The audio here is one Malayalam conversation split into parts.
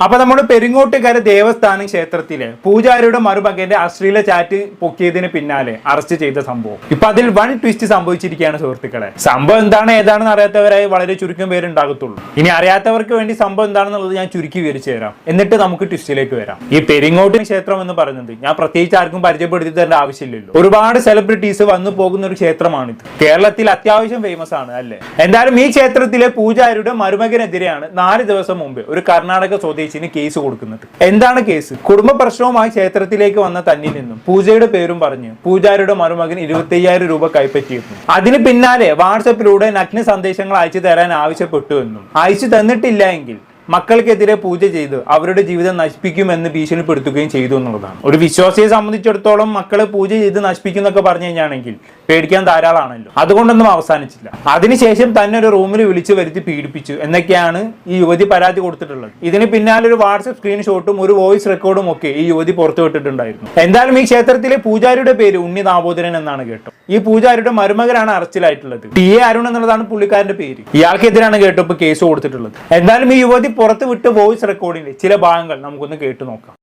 അപ്പൊ നമ്മുടെ പെരിങ്ങോട്ടുകര ദേവസ്ഥാനം ക്ഷേത്രത്തിലെ പൂജാരിയുടെ മരുമകന്റെ അശ്ലീല ചാറ്റ് പൊക്കിയതിന് പിന്നാലെ അറസ്റ്റ് ചെയ്ത സംഭവം ഇപ്പൊ അതിൽ വൺ ട്വിസ്റ്റ് സംഭവിച്ചിരിക്കുകയാണ് സുഹൃത്തുക്കളെ. സംഭവം എന്താണ് ഏതാണെന്ന് അറിയാത്തവരായി വളരെ ചുരുക്കം പേരുണ്ടാകത്തുള്ളൂ. ഇനി അറിയാത്തവർക്ക് വേണ്ടി സംഭവം എന്താണെന്നുള്ളത് ഞാൻ ചുരുക്കി വിവരിച്ചു തരാം, എന്നിട്ട് നമുക്ക് ട്വിസ്റ്റിലേക്ക് വരാം. ഈ പെരിങ്ങോട്ട് ക്ഷേത്രം എന്ന് പറയുന്നത് ഞാൻ പ്രത്യേകിച്ച് ആർക്കും പരിചയപ്പെടുത്തി തരേണ്ട ആവശ്യമില്ലല്ലോ. ഒരുപാട് സെലിബ്രിറ്റീസ് വന്നു പോകുന്ന ഒരു ക്ഷേത്രമാണിത്. കേരളത്തിൽ അത്യാവശ്യം ഫേമസ് ആണ് അല്ലെ. എന്തായാലും ഈ ക്ഷേത്രത്തിലെ പൂജാരിയുടെ മരുമകനെതിരെയാണ് 4 ദിവസം മുമ്പ് ഒരു കർണാടക സ്വദേശിന് കേസ് കൊടുക്കുന്നത്. എന്താണ് കേസ്? കുടുംബ പ്രശ്നവുമായി ക്ഷേത്രത്തിലേക്ക് വന്ന തന്നിൽ നിന്നും പൂജയുടെ പേരും പറഞ്ഞ് പൂജാരിയുടെ മരുമകൻ 25,000 രൂപ കൈപ്പറ്റിയിരുന്നു. അതിന് പിന്നാലെ വാട്സപ്പിലൂടെ നഗ്ന സന്ദേശങ്ങൾ അയച്ചു തരാൻ ആവശ്യപ്പെട്ടു എന്നും അയച്ചു തന്നിട്ടില്ല എങ്കിൽ മക്കൾക്കെതിരെ പൂജ ചെയ്ത് അവരുടെ ജീവിതം നശിപ്പിക്കുമെന്ന് ഭീഷണിപ്പെടുത്തുകയും ചെയ്തു എന്നുള്ളതാണ്. ഒരു വിശ്വാസിയെ സംബന്ധിച്ചിടത്തോളം മക്കളെ പൂജ ചെയ്ത് നശിപ്പിക്കുന്നൊക്കെ പറഞ്ഞു കഴിഞ്ഞാണെങ്കിൽ പേടിക്കാൻ ധാരാളമാണല്ലോ. അതുകൊണ്ടൊന്നും അവസാനിച്ചില്ല. അതിനുശേഷം തന്നെ ഒരു റൂമിൽ വിളിച്ചു വരുത്തി പീഡിപ്പിച്ചു എന്നൊക്കെയാണ് ഈ യുവതി പരാതി കൊടുത്തിട്ടുള്ളത്. ഇതിന് പിന്നാലെ ഒരു വാട്സ്ആപ്പ് സ്ക്രീൻഷോട്ടും ഒരു വോയിസ് റെക്കോർഡും ഒക്കെ ഈ യുവതി പുറത്തുവിട്ടിട്ടുണ്ടായിരുന്നു. എന്തായാലും ഈ ക്ഷേത്രത്തിലെ പൂജാരിയുടെ പേര് ഉണ്ണി ദാമോദരൻ എന്നാണ് കേട്ടോ. ഈ പൂജാരിയുടെ മരുമകനാണ് അറസ്റ്റിലായിട്ടുള്ളത്. ടി.എ. അരുൺ എന്നുള്ളതാണ് പുള്ളിക്കാരന്റെ പേര്. ഇയാൾക്കെതിരാണ് കേട്ടോ ഇപ്പൊ കേസ് കൊടുത്തിട്ടുള്ളത്. എന്തായാലും ഈ യുവതി പുറത്ത് വിട്ട് വോയിസ് റെക്കോർഡിന്റെ ചില ഭാഗങ്ങൾ നമുക്കൊന്ന് കേട്ടു നോക്കാം.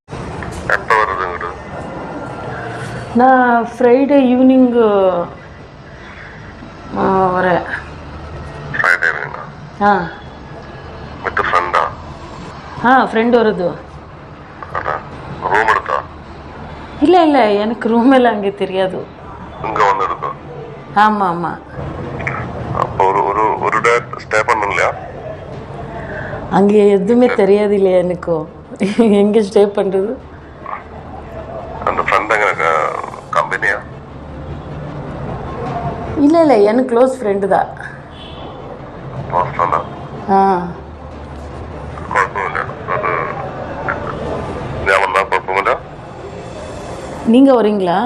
ಫ್ರೈಡೇ ಈವ್ನಿಂಗ್ ಫ್ರೆಂಡ್ ಅವರದು ಇಲ್ಲ ಇಲ್ಲ எனக்கு ரூம் எல்லாம் அங்கே தெரியாது. இங்க வந்திருக்கோ? ஆமா ஆமா. அப்போ ஒரு டே ஸ்டே பண்ணலையா? அங்கே எதுவுமே தெரியாது இல்லையா எனக்கு. எங்க ஸ்டே பண்றது? அந்த ஃப்ரெண்ட் எங்க கம்பெனியா? இல்ல இல்ல எனக்கு க்ளோஸ் ஃப்ரெண்ட் தான். க்ளோஸ் ஃப்ரெண்டா? குழப்பமில்ல. ഞാൻ വന്നാ കുഴപ്പമില്ല. நீங்க வரீங்களா?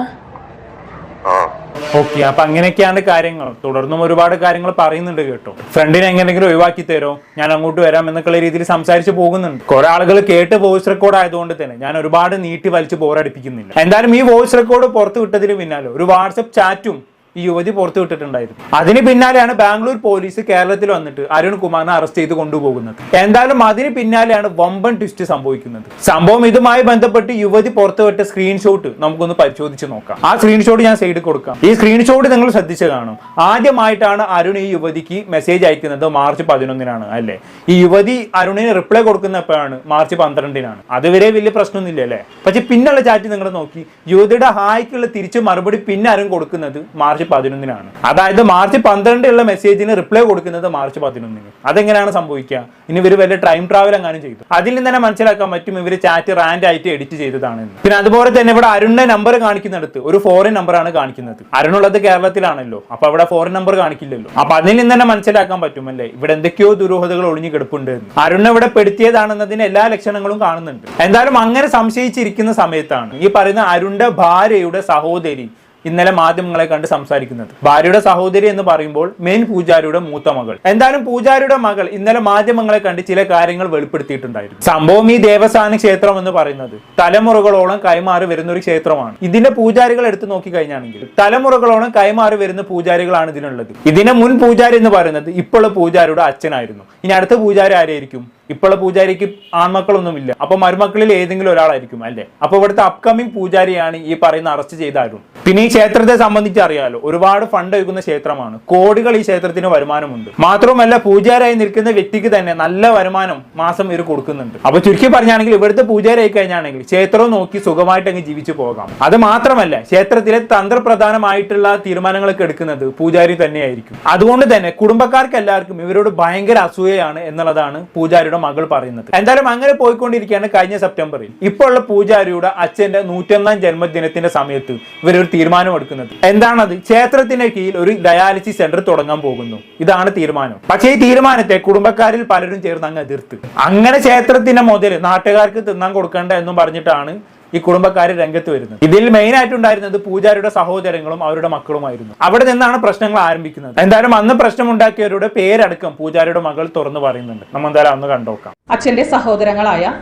ഓക്കെ, അപ്പൊ അങ്ങനെയൊക്കെയാണ് കാര്യങ്ങൾ. തുടർന്നും ഒരുപാട് കാര്യങ്ങൾ പറയുന്നുണ്ട് കേട്ടോ. ഫ്രണ്ടിനെ എങ്ങനെയെങ്കിലും ഒഴിവാക്കി തരോ, ഞാൻ അങ്ങോട്ട് വരാം എന്നൊക്കെയുള്ള രീതിയിൽ സംസാരിച്ച് പോകുന്നുണ്ട്. കുറെ ആളുകൾ കേട്ട് വോയിസ് റെക്കോർഡ് ആയതുകൊണ്ട് തന്നെ ഞാൻ ഒരുപാട് നീട്ടി വലിച്ച് ബോറടിപ്പിക്കുന്നില്ല. എന്തായാലും ഈ വോയിസ് റെക്കോർഡ് പുറത്തു വിട്ടതിന് പിന്നാലെ ഒരു വാട്സപ്പ് ചാറ്റും ഈ യുവതി പുറത്തു വിട്ടിട്ടുണ്ടായിരുന്നു. അതിന് പിന്നാലെയാണ് ബാംഗ്ലൂർ പോലീസ് കേരളത്തിൽ വന്നിട്ട് അരുൺ കുമാറിനെ അറസ്റ്റ് ചെയ്ത് കൊണ്ടുപോകുന്നത്. എന്തായാലും അതിന് പിന്നാലെയാണ് വമ്പൻ ട്വിസ്റ്റ് സംഭവിക്കുന്നത്. സംഭവം ഇതുമായി ബന്ധപ്പെട്ട് യുവതി പുറത്തുവിട്ട സ്ക്രീൻഷോട്ട് നമുക്കൊന്ന് പരിശോധിച്ച് നോക്കാം. ആ സ്ക്രീൻഷോട്ട് ഞാൻ സൈഡിൽ കൊടുക്കാം. ഈ സ്ക്രീൻഷോട്ട് നിങ്ങൾ ശ്രദ്ധിച്ച് കാണും. ആദ്യമായിട്ടാണ് അരുൺ ഈ യുവതിക്ക് മെസ്സേജ് അയക്കുന്നത് മാർച്ച് 11-നാണ് അല്ലേ. ഈ യുവതി അരുണിന് റിപ്ലൈ കൊടുക്കുന്ന എപ്പോഴാണ്? മാർച്ച് 12-നാണ്. അതുവരെ വലിയ പ്രശ്നമൊന്നുമില്ല അല്ലേ. പക്ഷെ പിന്നുള്ള ചാറ്റ് നിങ്ങൾ നോക്കി, യുവതിയുടെ ഹായ്ക്കുള്ള തിരിച്ച് മറുപടി പിന്നെ അരുൺ കൊടുക്കുന്നത് മാർച്ച് 11-നാണ്. അതായത് മാർച്ച് 12 മെസ്സേജിന് റിപ്ലൈ കൊടുക്കുന്നത് മാർച്ച് 11-ന്. അതെങ്ങനെയാണ് സംഭവിക്കുക? ഇനി ഇവർ വലിയ ടൈം ട്രാവൽ എങ്ങാനും ചെയ്തു. അതിൽ നിന്ന് തന്നെ മനസ്സിലാക്കാൻ പറ്റും ഇവര് ചാറ്റ് റാൻഡ് ആയിട്ട് എഡിറ്റ് ചെയ്തതാണ്. പിന്നെ അതുപോലെ തന്നെ ഇവിടെ അരുണിന്റെ നമ്പർ കാണിക്കുന്നിടത്ത് ഒരു ഫോറിൻ നമ്പറാണ് കാണിക്കുന്നത്. അരുണുള്ളത് കേരളത്തിലാണല്ലോ, അപ്പൊ അവിടെ ഫോറിൻ നമ്പർ കാണിക്കില്ലല്ലോ. അപ്പൊ അതിൽ നിന്ന് തന്നെ മനസ്സിലാക്കാൻ പറ്റുമല്ലേ ഇവിടെ എന്തൊക്കെയോ ദുരൂഹതകൾ ഒളിഞ്ഞു കിടപ്പുണ്ട്. അരുണിനെ ഇവിടെ പെടുത്തിയതാണെന്നതിന് എല്ലാ ലക്ഷണങ്ങളും കാണുന്നുണ്ട്. എന്തായാലും അങ്ങനെ സംശയിച്ചിരിക്കുന്ന സമയത്താണ് ഈ പറയുന്ന അരുണിന്റെ ഭാര്യയുടെ സഹോദരി ഇന്നലെ മാധ്യമങ്ങളെ കണ്ട് സംസാരിക്കുന്നത്. ഭാര്യയുടെ സഹോദരി എന്ന് പറയുമ്പോൾ മെയിൻ പൂജാരിയുടെ മൂത്ത മകൾ. എന്തായാലും പൂജാരിയുടെ മകൾ ഇന്നലെ മാധ്യമങ്ങളെ കണ്ട് ചില കാര്യങ്ങൾ വെളിപ്പെടുത്തിയിട്ടുണ്ടായിരുന്നു. സംഭവം ഈ ദേവസ്ഥാന ക്ഷേത്രം എന്ന് പറയുന്നത് തലമുറകളോളം കൈമാറി വരുന്ന ഒരു ക്ഷേത്രമാണ്. ഇതിന്റെ പൂജാരികൾ എടുത്തു നോക്കി കഴിഞ്ഞാണെങ്കിൽ തലമുറകളോളം കൈമാറി വരുന്ന പൂജാരികളാണ് ഇതിനുള്ളത്. ഇതിന്റെ മുൻ പൂജാരി എന്ന് പറയുന്നത് ഇപ്പോഴുള്ള പൂജാരിയുടെ അച്ഛനായിരുന്നു. ഇനി അടുത്ത പൂജാരി ആരായിരിക്കും? ഇപ്പോഴുള്ള പൂജാരിക്ക് ആൺമക്കളൊന്നുമില്ല, അപ്പൊ മരുമക്കളിൽ ഏതെങ്കിലും ഒരാളായിരിക്കും അല്ലെ. അപ്പൊ ഇവിടുത്തെ അപ്കമിങ് പൂജാരിയാണ് ഈ പറയുന്ന അറസ്റ്റ് ചെയ്ത അരുൺ. പിന്നെ ഈ ക്ഷേത്രത്തെ സംബന്ധിച്ച് അറിയാലോ, ഒരുപാട് ഫണ്ട് ഒഴുകുന്ന ക്ഷേത്രമാണ്. കോടികൾ ഈ ക്ഷേത്രത്തിന് വരുമാനമുണ്ട്. മാത്രമല്ല പൂജാരിയായി നിൽക്കുന്ന വ്യക്തിക്ക് തന്നെ നല്ല വരുമാനം മാസം ഇവർ കൊടുക്കുന്നുണ്ട്. അപ്പൊ ചുരുക്കി പറഞ്ഞാണെങ്കിൽ ഇവിടുത്തെ പൂജാരി ആയി കഴിഞ്ഞാണെങ്കിൽ ക്ഷേത്രവും നോക്കി സുഖമായിട്ട് അങ്ങ് ജീവിച്ചു പോകാം. അത് മാത്രമല്ല ക്ഷേത്രത്തിലെ തന്ത്രപ്രധാനമായിട്ടുള്ള തീരുമാനങ്ങളൊക്കെ എടുക്കുന്നത് പൂജാരി തന്നെയായിരിക്കും. അതുകൊണ്ട് തന്നെ കുടുംബക്കാർക്ക് എല്ലാവർക്കും ഇവരോട് ഭയങ്കര അസൂയയാണ് എന്നുള്ളതാണ് പൂജാരിയുടെ മകൾ പറയുന്നത്. എന്തായാലും അങ്ങനെ പോയിക്കൊണ്ടിരിക്കുകയാണ്. കഴിഞ്ഞ സെപ്റ്റംബറിൽ ഇപ്പോൾ ഉള്ള പൂജാരിയുടെ അച്ഛന്റെ 101ാം ജന്മദിനത്തിന്റെ സമയത്ത് ഇവരൊരു തീരുമാനം എടുക്കുന്നത്. എന്താണത്? ക്ഷേത്രത്തിന്റെ കീഴിൽ ഒരു ഡയാലിസിസ് സെന്റർ തുടങ്ങാൻ പോകുന്നു. ഇതാണ് തീരുമാനം. പക്ഷേ ഈ തീരുമാനത്തെ കുടുംബക്കാരിൽ പലരും ചേർന്ന് അങ്ങ് എതിർത്ത്. അങ്ങനെ ക്ഷേത്രത്തിന്റെ മുതൽ നാട്ടുകാർക്ക് തിന്നാൻ കൊടുക്കേണ്ട എന്നും പറഞ്ഞിട്ടാണ് ഈ കുടുംബക്കാർ രംഗത്ത് വരുന്നത്. ഇതിൽ മെയിൻ ആയിട്ടുണ്ടായിരുന്നത് പൂജാരിയുടെ സഹോദരങ്ങളും അവരുടെ മക്കളുമായിരുന്നു. അവിടെ നിന്നാണ് പ്രശ്നങ്ങൾ ആരംഭിക്കുന്നത്. എന്തായാലും അന്ന് പ്രശ്നമുണ്ടാക്കിയവരുടെ പേരടക്കം പൂജാരിയുടെ മകൾ തുറന്നു പറയുന്നുണ്ട്. നമ്മൾ എന്തായാലും അന്ന് കണ്ടോക്കാം. അച്ഛന്റെ സഹോദരങ്ങളായ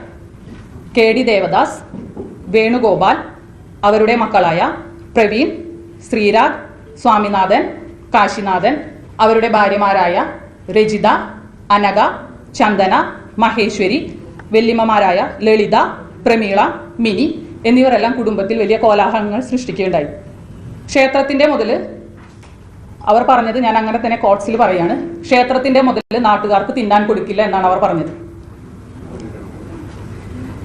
കെ.ഡി. ദേവദാസ്, വേണുഗോപാൽ, അവരുടെ മക്കളായ പ്രവീൺ, ശ്രീരാഗ്, സ്വാമിനാഥൻ, കാശിനാഥൻ, അവരുടെ ഭാര്യമാരായ രജിത, അനഘ, ചന്ദന, മഹേശ്വരി, വല്യമ്മമാരായ ലളിത, പ്രമീള, മിനി എന്നിവരെല്ലാം കുടുംബത്തിൽ വലിയ കോലാഹലങ്ങൾ സൃഷ്ടിക്കുകയുണ്ടായി. ക്ഷേത്രത്തിന്റെ മുതൽ അവർ പറഞ്ഞത്, ഞാൻ അങ്ങനെ തന്നെ കോട്ട്സിൽ പറയാണ്, ക്ഷേത്രത്തിന്റെ മുതൽ നാട്ടുകാർക്ക് തിന്നാൻ കൊടുക്കില്ല എന്നാണ് അവർ പറഞ്ഞത്.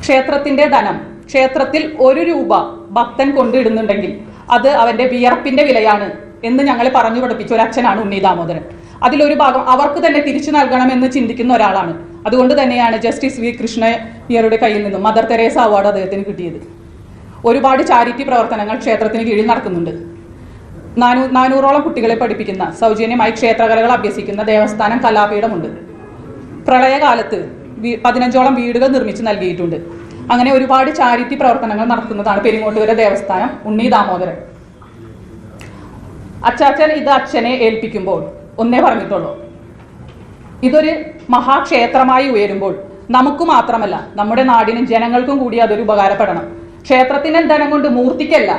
ക്ഷേത്രത്തിന്റെ ധനം, ക്ഷേത്രത്തിൽ 1 രൂപ ഭക്തൻ കൊണ്ടിടുന്നുണ്ടെങ്കിൽ അത് അവന്റെ വിയർപ്പിന്റെ വിലയാണ് എന്ന് ഞങ്ങളെ പറഞ്ഞു പഠിപ്പിച്ച ഒരു അച്ഛനാണ് ഉണ്ണി ദാമോദരൻ. അതിലൊരു ഭാഗം അവർക്ക് തന്നെ തിരിച്ചു നൽകണമെന്ന് ചിന്തിക്കുന്ന ഒരാളാണ്. അതുകൊണ്ട് തന്നെയാണ് ജസ്റ്റിസ് വി കൃഷ്ണയ്യരുടെ കയ്യിൽ നിന്നും മദർ തെരേസ അവാർഡ് അദ്ദേഹത്തിന് കിട്ടിയത്. ഒരുപാട് ചാരിറ്റി പ്രവർത്തനങ്ങൾ ക്ഷേത്രത്തിന് കീഴിൽ നടക്കുന്നുണ്ട്. 400ഓളം കുട്ടികളെ പഠിപ്പിക്കുന്ന, സൗജന്യമായി ക്ഷേത്രകലകൾ അഭ്യസിക്കുന്ന ദേവസ്ഥാനം കലാപീഠമുണ്ട്. പ്രളയകാലത്ത് 15ഓളം വീടുകൾ നിർമ്മിച്ച് നൽകിയിട്ടുണ്ട്. അങ്ങനെ ഒരുപാട് ചാരിറ്റി പ്രവർത്തനങ്ങൾ നടത്തുന്നതാണ് പെരിങ്ങോട്ടുകര ദേവസ്ഥാനം ഉണ്ണി ദാമോദരൻ. അച്ചാച്ചൻ ഇത് അച്ഛനെ ഏൽപ്പിക്കുമ്പോൾ ഒന്നേ പറഞ്ഞിട്ടുള്ളൂ, ഇതൊരു മഹാക്ഷേത്രമായി ഉയരുമ്പോൾ നമുക്ക് മാത്രമല്ല നമ്മുടെ നാടിനും ജനങ്ങൾക്കും കൂടി അതൊരു ഉപകാരപ്പെടണം. ക്ഷേത്രത്തിന്റെ ധനം കൊണ്ട് മൂർത്തിക്കല്ല,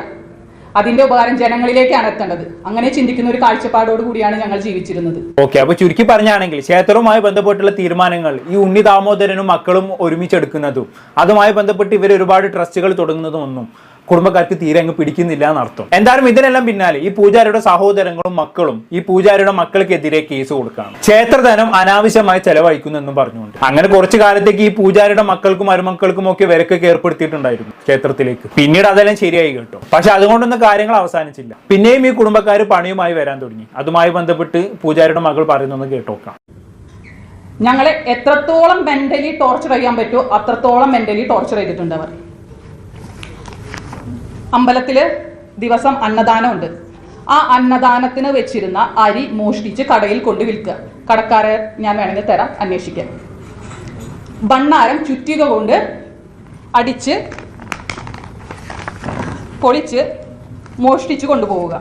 അതിന്റെ ഉപകാരം ജനങ്ങളിലേക്കാണ് എത്തേണ്ടത്. അങ്ങനെ ചിന്തിക്കുന്ന ഒരു കാഴ്ചപ്പാടോട് കൂടിയാണ് ഞങ്ങൾ ജീവിച്ചിരുന്നത്. ഓക്കെ, അപ്പൊ ചുരുക്കി പറഞ്ഞാണെങ്കിൽ ക്ഷേത്രവുമായി ബന്ധപ്പെട്ടുള്ള തീരുമാനങ്ങൾ ഈ ഉണ്ണി ദാമോദരനും മക്കളും ഒരുമിച്ചെടുക്കുന്നതും അതുമായി ബന്ധപ്പെട്ട് ഇവർ ഒരുപാട് ട്രസ്റ്റുകൾ തുടങ്ങുന്നതും ഒന്നും കുടുംബക്കാർക്ക് തീരെ അങ്ങ് പിടിക്കുന്നില്ല എന്നർത്ഥം. എന്തായാലും ഇതിനെല്ലാം പിന്നാലെ ഈ പൂജാരിയുടെ സഹോദരങ്ങളും മക്കളും ഈ പൂജാരിയുടെ മക്കൾക്കെതിരെ കേസ് കൊടുക്കുകയാണ്. ക്ഷേത്രധനം അനാവശ്യമായി ചെലവഴിക്കുന്നു എന്നും പറഞ്ഞുകൊണ്ട്. അങ്ങനെ കുറച്ചു കാലത്തേക്ക് ഈ പൂജാരിയുടെ മക്കൾക്കും മരുമക്കൾക്കും ഒക്കെ വിലക്കൊക്കെ ഏർപ്പെടുത്തിയിട്ടുണ്ടായിരുന്നു ക്ഷേത്രത്തിലേക്ക്. പിന്നീട് അതെല്ലാം ശരിയായി കേട്ടോ. പക്ഷെ അതുകൊണ്ടൊന്നും കാര്യങ്ങൾ അവസാനിച്ചില്ല. പിന്നെയും ഈ കുടുംബക്കാർ പണിയുമായി വരാൻ തുടങ്ങി. അതുമായി ബന്ധപ്പെട്ട് പൂജാരിയുടെ മകൾ പറയുന്നൊന്ന് കേട്ടോക്കാം. ഞങ്ങളെ എത്രത്തോളം മെന്റലി ടോർച്ചർ ചെയ്യാൻ പറ്റുമോ അത്രത്തോളം മെന്റലി ടോർച്ചർ ചെയ്തിട്ടുണ്ട് അവർ. അമ്പലത്തില് ദിവസം അന്നദാനമുണ്ട്. ആ അന്നദാനത്തിന് വെച്ചിരുന്ന അരി മോഷ്ടിച്ച് കടയിൽ കൊണ്ട് വിൽക്കുക. കടക്കാരെ ഞാൻ വേണമെങ്കിൽ തരാം, അന്വേഷിക്കാൻ. ഭണ്ണാരം ചുറ്റിക കൊണ്ട് അടിച്ച് പൊളിച്ച് മോഷ്ടിച്ചു കൊണ്ടുപോവുക.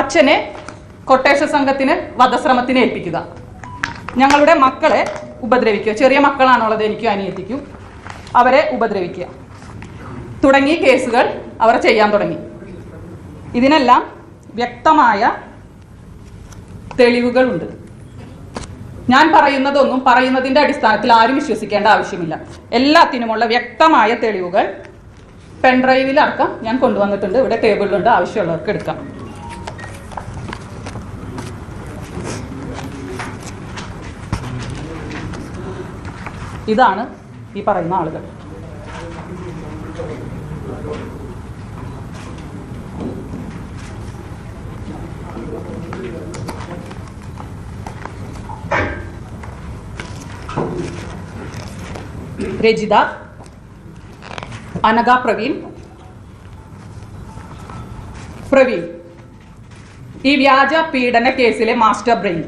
അച്ഛനെ കൊട്ടേഷൻ സംഘത്തിന് വധശ്രമത്തിന് ഏൽപ്പിക്കുക. ഞങ്ങളുടെ മക്കളെ ഉപദ്രവിക്കുക. ചെറിയ മക്കളാണുള്ളത്, എനിക്കും അനിയത്തിക്കും. അവരെ ഉപദ്രവിക്കുക തുടങ്ങി കേസുകൾ അവർ ചെയ്യാൻ തുടങ്ങി. ഇതിനെല്ലാം വ്യക്തമായ തെളിവുകളുണ്ട്. ഞാൻ പറയുന്നതൊന്നും പറയുന്നതിൻ്റെ അടിസ്ഥാനത്തിൽ ആരും വിശ്വസിക്കേണ്ട ആവശ്യമില്ല. എല്ലാത്തിനുമുള്ള വ്യക്തമായ തെളിവുകൾ പെൻഡ്രൈവിലടക്കം ഞാൻ കൊണ്ടുവന്നിട്ടുണ്ട്. ഇവിടെ ടേബിളിലുണ്ട്, ആവശ്യമുള്ളവർക്ക് എടുക്കാം. ഇതാണ് ഈ പറയുന്ന ആളുകൾ. രജിത, അനഘ പ്രവീൺ, ഈ വ്യാജ പീഡന കേസിലെ മാസ്റ്റർ ബ്രെയിൻ.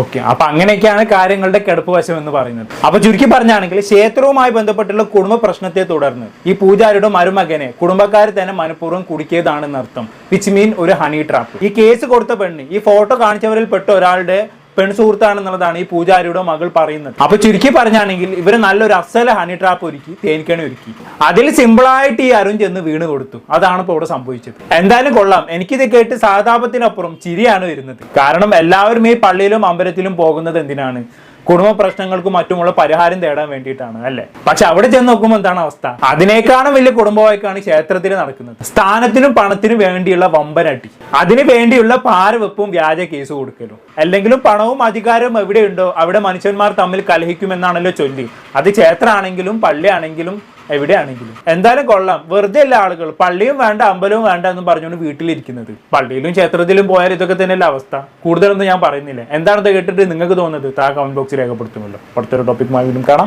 ഓക്കെ, അപ്പൊ അങ്ങനെയൊക്കെയാണ് കാര്യങ്ങളുടെ കിടപ്പ് വശം എന്ന് പറയുന്നത്. അപ്പൊ ചുരുക്കി പറഞ്ഞാണെങ്കിൽ ക്ഷേത്രവുമായി ബന്ധപ്പെട്ടുള്ള കുടുംബ പ്രശ്നത്തെ തുടർന്ന് ഈ പൂജാരിയുടെ മരുമകനെ കുടുംബക്കാർ തന്നെ മനഃപൂർവ്വം കുടുക്കിയതാണെന്ന് അർത്ഥം. വിച്ച് മീൻ ഒരു ഹണി ട്രാപ്പ്. ഈ കേസ് കൊടുത്ത പെണ്ണ് ഈ ഫോട്ടോ കാണിച്ചവരിൽ പെട്ട ഒരാളുടെ പെൺസുഹൃത്താണെന്നുള്ളതാണ് ഈ പൂജാരിയുടെ മകൾ പറയുന്നത്. അപ്പൊ ചുരുക്കി പറഞ്ഞാണെങ്കിൽ ഇവര് നല്ലൊരു അസല ഹണി ട്രാപ്പ് ഒരുക്കി, തേൻകണി ഒരുക്കി. അതിൽ സിമ്പിളായിട്ട് ഈ അരുൺ ചെന്ന് വീണ് കൊടുത്തു. അതാണ് ഇപ്പൊ ഇവിടെ സംഭവിച്ചത്. എന്തായാലും കൊള്ളാം. എനിക്കിത് കേട്ട് സഹതാപത്തിനപ്പുറം ചിരിയാണ് വരുന്നത്. കാരണം എല്ലാവരും ഈ പള്ളിയിലും അമ്പലത്തിലും പോകുന്നത് എന്തിനാണ്? കുടുംബ പ്രശ്നങ്ങൾക്കും മറ്റുമുള്ള പരിഹാരം തേടാൻ വേണ്ടിയിട്ടാണ്, അല്ലെ? പക്ഷെ അവിടെ ചെന്ന് നോക്കുമ്പോൾ എന്താണ് അവസ്ഥ? അതിനേക്കാളും വലിയ കുടുംബവായ്ക്കാണ് ക്ഷേത്രത്തിൽ നടക്കുന്നത്. സ്ഥാനത്തിനും പണത്തിനും വേണ്ടിയുള്ള വമ്പനട്ടി, അതിനു വേണ്ടിയുള്ള പാരവെപ്പും വ്യാജ കേസ് കൊടുക്കലും. അല്ലെങ്കിലും പണവും അധികാരവും എവിടെയുണ്ടോ അവിടെ മനുഷ്യന്മാർ തമ്മിൽ കലഹിക്കുമെന്നാണല്ലോ ചൊല്ലി. അത് ക്ഷേത്രമാണെങ്കിലും പള്ളിയാണെങ്കിലും എവിടെയാണെങ്കിലും. എന്തായാലും കൊള്ളാം. വെറുതെ എല്ലാ ആളുകൾ പള്ളിയും വേണ്ട അമ്പലവും വേണ്ട എന്ന് പറഞ്ഞുകൊണ്ട് വീട്ടിലിരിക്കുന്നത്. പള്ളിയിലും ക്ഷേത്രത്തിലും പോയാൽ ഇതൊക്കെ തന്നെയല്ല അവസ്ഥ. കൂടുതലൊന്നും ഞാൻ പറയുന്നില്ല. എന്താണെന്ന് കേട്ടിട്ട് നിങ്ങൾക്ക് തോന്നുന്നത് താഴെ കമന്റ് ബോക്സിൽ രേഖപ്പെടുത്തുമല്ലോ. അടുത്തൊരു ടോപ്പിക്കുമായി വീണ്ടും കാണാം.